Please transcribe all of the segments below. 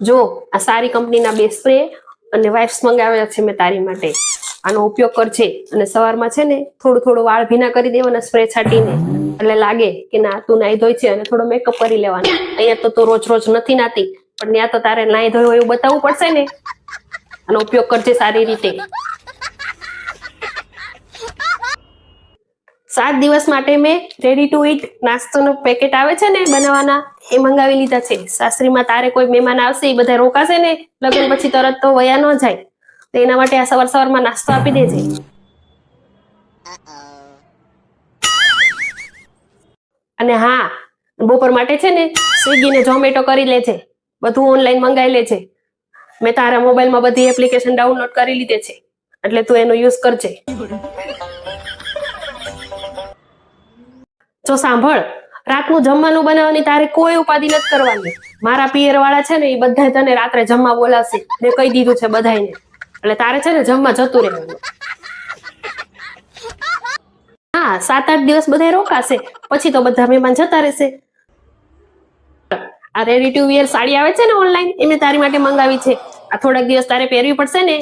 જો આ સારી કંપનીના 2 સ્પ્રે અને વાઇપ્સ મંગાવ્યા છે મેં તારી માટે. આનો ઉપયોગ કરજે અને સવારમાં છે ને થોડું થોડું વાળ ભીના કરી દેવાના સ્પ્રે છાંટીને, એટલે લાગે કે ના તું નાઈ ધોઈ છે અને થોડો મેકઅપ કરી લેવાનો. અહીંયા તો તું રોજ રોજ નથી નાતી, પણ ત્યાં તો તારે નાઈ ધોઈ હોય એવું બતાવવું પડશે ને. આનો ઉપયોગ કરજે સારી રીતે. 7 દિવસ માટે મેં રેડી ટુ ઈટ નાસ્તાનું પેકેટ આવે છે ને બનાવવાના, એ મંગાવી લીધા છે. સાસરીમાં તારે કોઈ મહેમાન આવશે, એ બધા રોકાશે ને લગ્ન પછી તરત તો વયા ન જાય, તો એના માટે આ સવારમાં નાસ્તો આપી દેજે. અને હા, બપોર માટે છે ને સ્વિગી ને ઝોમેટો કરી લેજે, બધું ઓનલાઈન મંગાવી લેજે. મેં તારા મોબાઈલમાં બધી એપ્લિકેશન ડાઉનલોડ કરી લીધી છે, એટલે તું એનો યુઝ કરજે. જો સાંભળ, રાતનું જમવાનું બનાવવાની તારે કોઈ ઉપાધિ નથી કરવાની. મારા પિયર વાળા છે ને એ બધા તને રાત્રે જમવા બોલાવશે, મેં કહી દીધું છે બધાને. એટલે તારે છે ને જમવા જતું રહેવાનું. હા, 7-8 દિવસ બધા રોકાશે, પછી તો બધા મહેમાન જતા રહેશે. આ રેડી ટુ વિયર સાડી આવે છે ને ઓનલાઈન, એ મેં તારી માટે મંગાવી છે. આ થોડાક દિવસ તારે પહેરવી પડશે ને.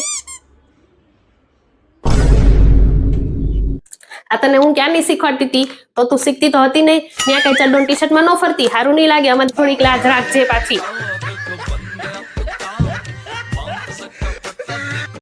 આ તને હું ક્યાંની શીખવાડતી હતી, તો તું શીખતી તો હતી નહીં. ત્યાં કઈ ચડ્ડો ટી શર્ટમાં ન ફરતી, સારું નહીં લાગે. અમારે થોડીક લાજ રાખજે પાછી.